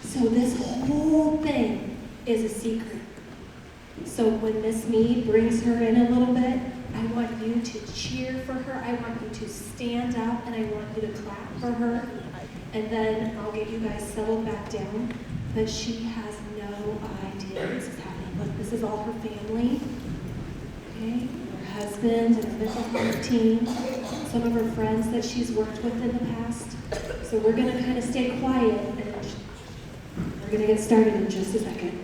So this whole thing is a secret. So when Miss Mead brings her in a little bit, I want you to cheer for her. I want you to stand up, and I want you to clap for her. And then I'll get you guys settled back down. But she has no idea this is happening. Look, this is all her family. Okay? Her husband and her mental health team. Some of her friends that she's worked with in the past. So we're going to kind of stay quiet, and we're going to get started in just a second.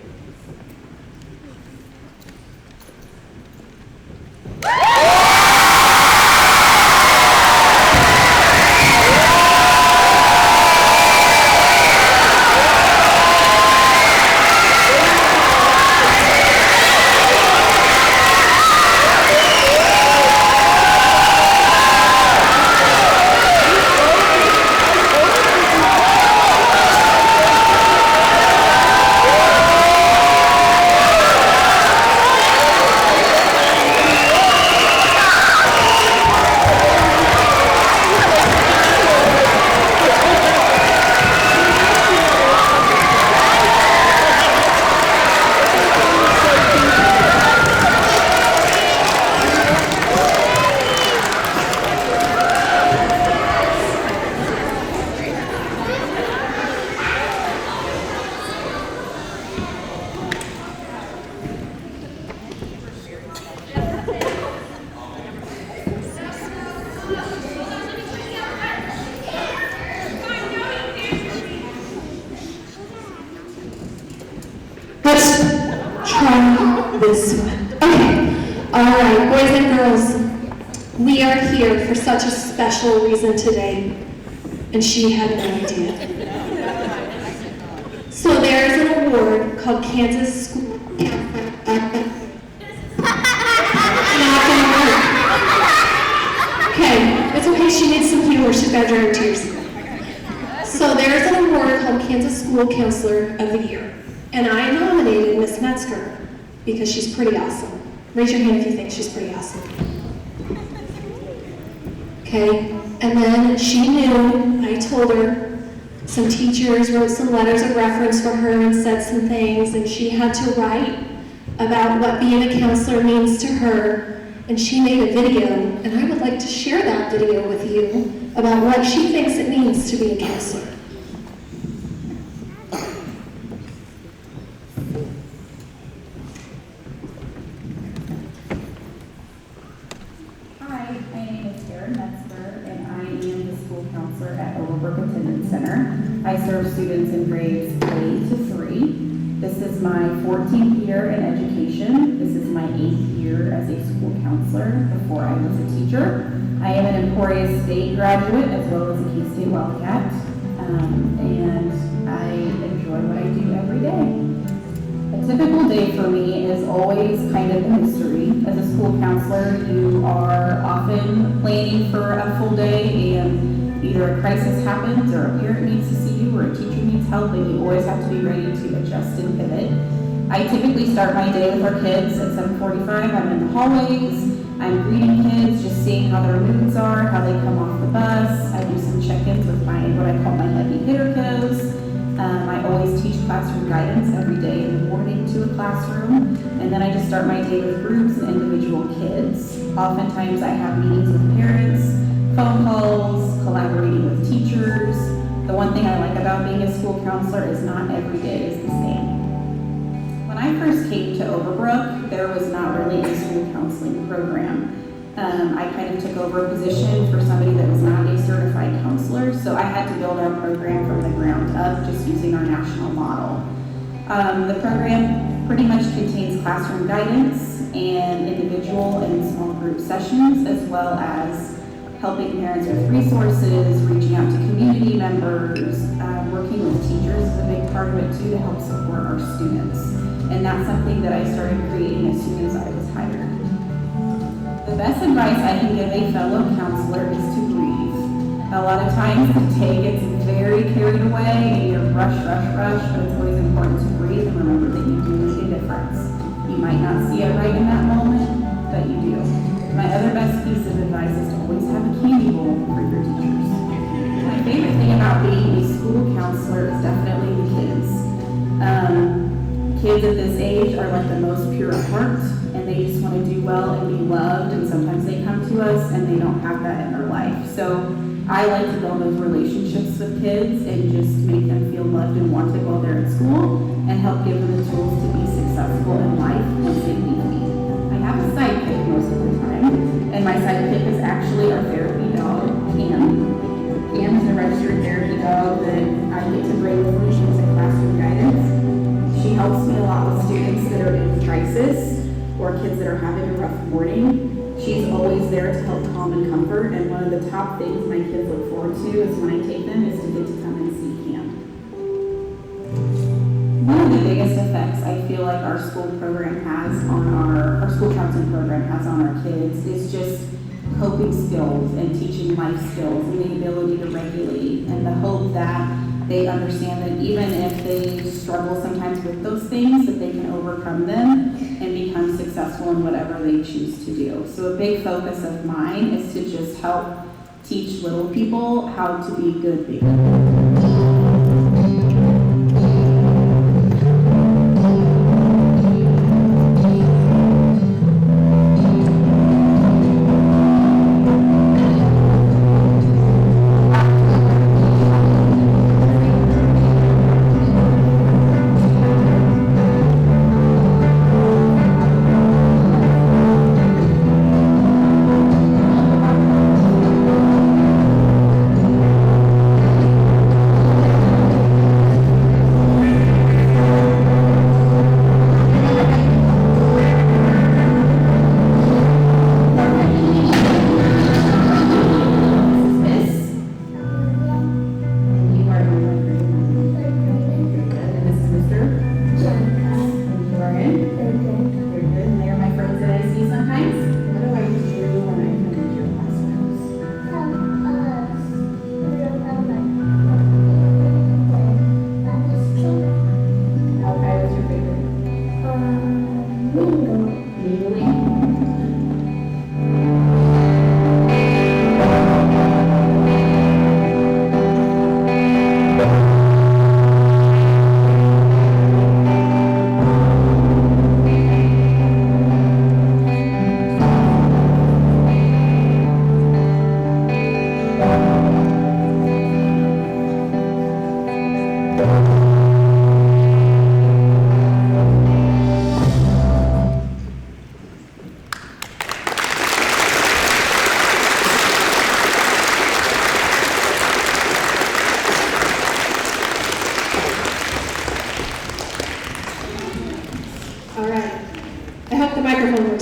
This one. Okay. All right, boys and girls, we are here for such a special reason today, and she had no idea. So there is an award called Kansas School. Okay, it's okay. She needs some humor. She's got to dry her tears. So there is an award called Kansas School Counselor of the Year, and I nominated Miss Metsker because she's pretty awesome. Raise your hand if you think she's pretty awesome. Okay, and then she knew, I told her, some teachers wrote some letters of reference for her and said some things, and she had to write about what being a counselor means to her, and she made a video, and I would like to share that video with you about what she thinks it means to be a counselor. Erin, Metsker, and I am the school counselor at Overbrook Attendance Center. I serve students in grades K to 3. This is my 14th year in education. This is my 8th year as a school counselor before I was a teacher. I am an Emporia State graduate as well as a K-State Wildcat, and I enjoy what I do every day. A typical day for me is always kind of a mystery. As a school counselor, you are often planning for a full day, and either a crisis happens or a parent needs to see you or a teacher needs help, and you always have to be ready to adjust and pivot. I typically start my day with our kids at 7:45. I'm in the hallways. I'm greeting kids, just seeing how their moods are, how they come off the bus. I do some check-ins with what I call my heavy hitter kiddos. I always teach classroom guidance every day in the morning to a classroom, and then I just start my day with groups and individual kids. Oftentimes I have meetings with parents, phone calls, collaborating with teachers. The one thing I like about being a school counselor is not every day is the same. When I first came to Overbrook, there was not really a school counseling program. I kind of took over a position for somebody that was not a certified counselor, so I had to build our program from the ground up, just using our national model. The program pretty much contains classroom guidance and individual and small group sessions, as well as helping parents with resources, reaching out to community members, working with teachers is a big part of it too, to help support our students. And that's something that I started creating as soon as I was hired. The best advice I can give a fellow counselor is to breathe. A lot of times the day gets very carried away and you're rush, but it's always important to breathe and remember that you do make a difference. You might not see it right in that moment, but you do. My other best piece of advice is to always have a candy bowl for your teachers. My favorite thing about being a school counselor is definitely the kids. Kids at this age are like the most pure at heart, and they just want to do well and be loved, and sometimes they come to us and they don't have that in their life. So I like to build those relationships with kids and just make them feel loved and wanted while they're at school, and help give them the tools to be successful in life once they leave me. I have a sidekick most of the time, and my sidekick is actually our therapy dog, Cam. Cam is a registered therapy dog that I get to bring with me. She's in classroom guidance. She helps me a lot with students that are in crisis or kids that are having a rough morning. She's always there to help calm and comfort, and one of the top things my kids look forward to is when I take them is to get to come and see Cam. One of the biggest effects I feel like our school program has on our school counseling program has on our kids is just coping skills and teaching life skills and the ability to regulate, and the hope that they understand that even if they struggle sometimes with those things, that they can overcome them and become successful in whatever they choose to do. So a big focus of mine is to just help teach little people how to be good people.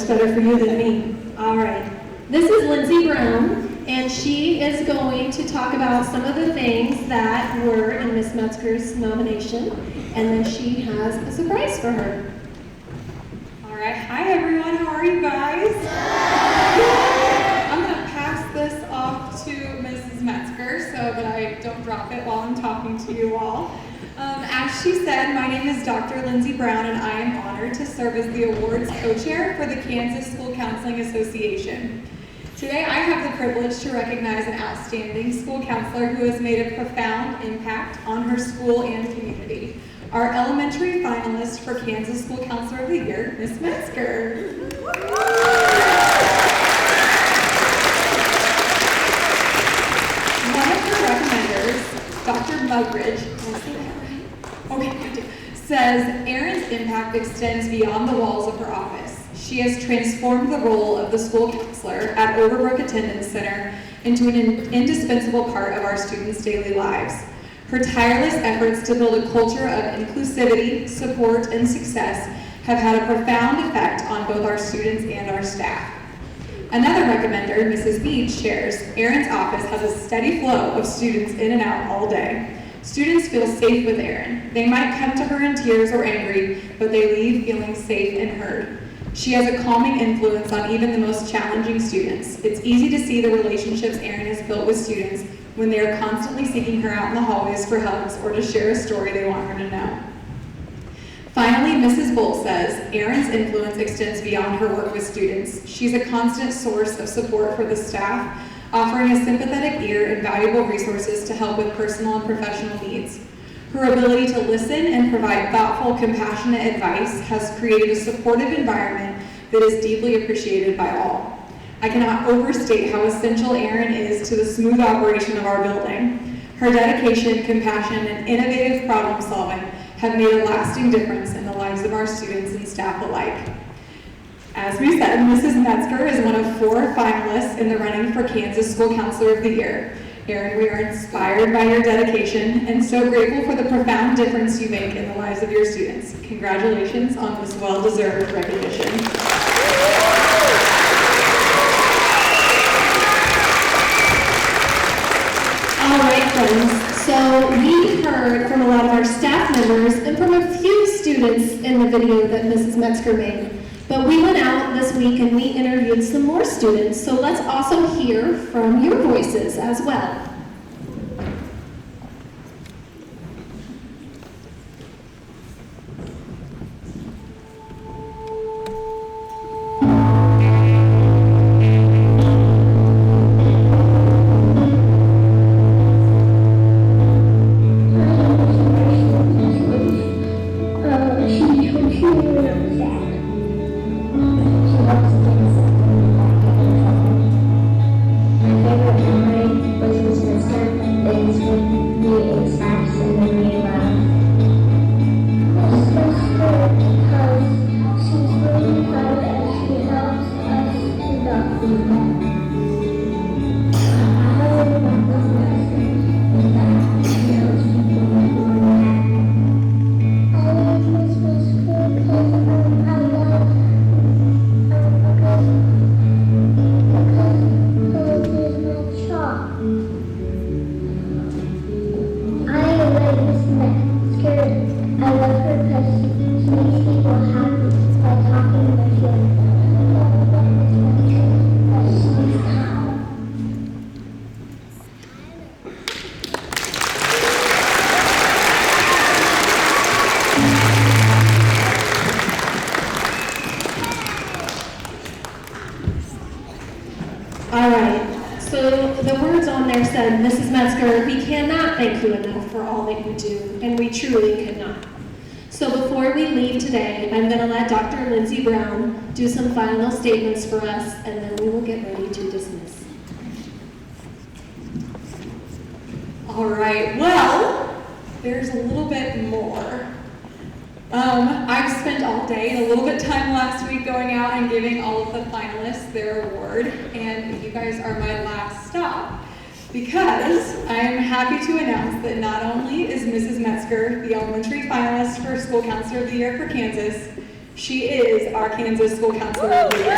Better for you than me. All right. This is Lindsay Brown, and she is going to talk about some of the things that were in Miss Metzger's nomination, and then she has a surprise for her. All right. Hi, everyone. How are you guys? I'm going to pass this off to Mrs. Metsker so that I don't drop it while I'm talking to you all. As she said, my name is Dr. Lindsay Brown, and I am honored to serve as the awards co-chair for the Kansas School Counseling Association. Today, I have the privilege to recognize an outstanding school counselor who has made a profound impact on her school and community. Our elementary finalist for Kansas School Counselor of the Year, Ms. Metsker. One of her recommenders, Dr. Mugridge, says Erin's impact extends beyond the walls of her office. She has transformed the role of the school counselor at Overbrook Attendance Center into an indispensable part of our students' daily lives. Her tireless efforts to build a culture of inclusivity, support, and success have had a profound effect on both our students and our staff. Another recommender, Mrs. Beach, shares Erin's office has a steady flow of students in and out all day. Students feel safe with Erin. They might come to her in tears or angry, but they leave feeling safe and heard. She has a calming influence on even the most challenging students. It's easy to see the relationships Erin has built with students when they are constantly seeking her out in the hallways for hugs or to share a story they want her to know. Finally, Mrs. Bull says Erin's influence extends beyond her work with students. She's a constant source of support for the staff, offering a sympathetic ear and valuable resources to help with personal and professional needs. Her ability to listen and provide thoughtful, compassionate advice has created a supportive environment that is deeply appreciated by all. I cannot overstate how essential Erin is to the smooth operation of our building. Her dedication, compassion, and innovative problem solving have made a lasting difference in the lives of our students and staff alike. As we said, Mrs. Metsker is one of 4 finalists in the running for Kansas School Counselor of the Year. Erin, we are inspired by your dedication and so grateful for the profound difference you make in the lives of your students. Congratulations on this well-deserved recognition. All right, friends, so we heard from a lot of our staff members and from a few students in the video that Mrs. Metsker made. But we went out this week and we interviewed some more students, so let's also hear from your voices as well. All right, so the words on there said, Mrs. Metsker, we cannot thank you enough for all that you do, and we truly could not. So before we leave today, I'm going to let Dr. Lindsay Brown do some final statements for us, and then we will get ready to dismiss. All right, well, there's a little bit more. I've spent all day and a little bit of time last week going out and giving all of the finalists their award, and you guys are my last stop because I'm happy to announce that not only is Mrs. Metsker the elementary finalist for School Counselor of the Year for Kansas, she is our Kansas School Counselor of the Year.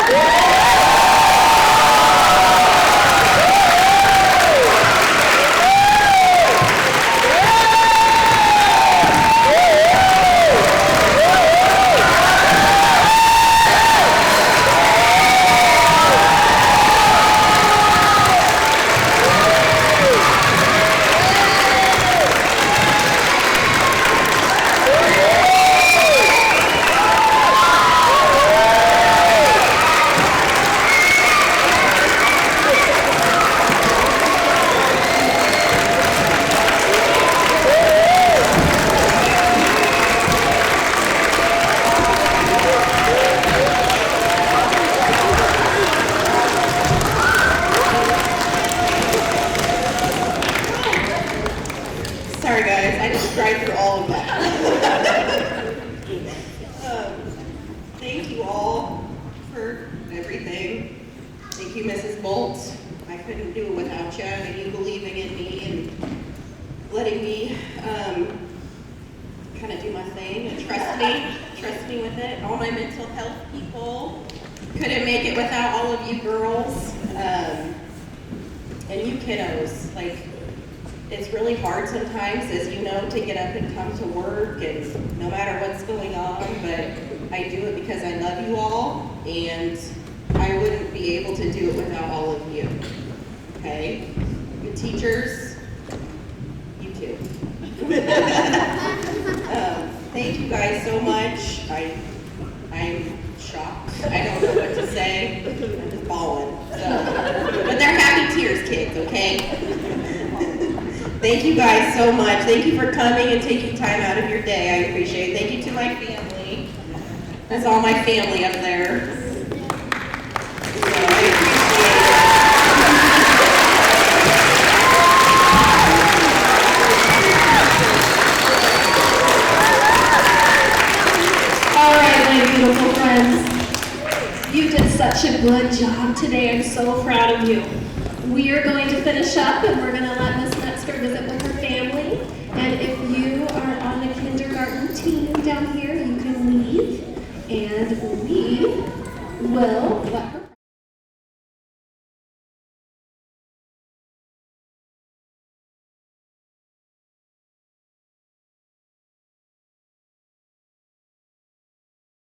Sorry guys, I just cried through all of that. Thank you all for everything. Thank you, Mrs. Bolt. I couldn't do it without you and you believing in me and letting me kind of do my thing and trust me with it. All my mental health people, couldn't make it without all of you girls and you kiddos. Like, it's really hard sometimes, as you know, to get up and come to work and no matter what's going on, but I do it because I love you all and I wouldn't be able to do it without all of you, okay? The teachers, you too. Thank you guys so much. I'm shocked. I don't know what to say. I'm just bawling. So. But they're happy tears, kids, okay? Thank you guys so much. Thank you for coming and taking time out of your day. I appreciate it. Thank you to my family. That's all my family up there. So I appreciate it. All right, my beautiful friends. You did such a good job today. I'm so proud of you. We are going to finish up and we're going to let Miss Metsker visit with her family. And if you are on the kindergarten team down here, you can leave. And we will let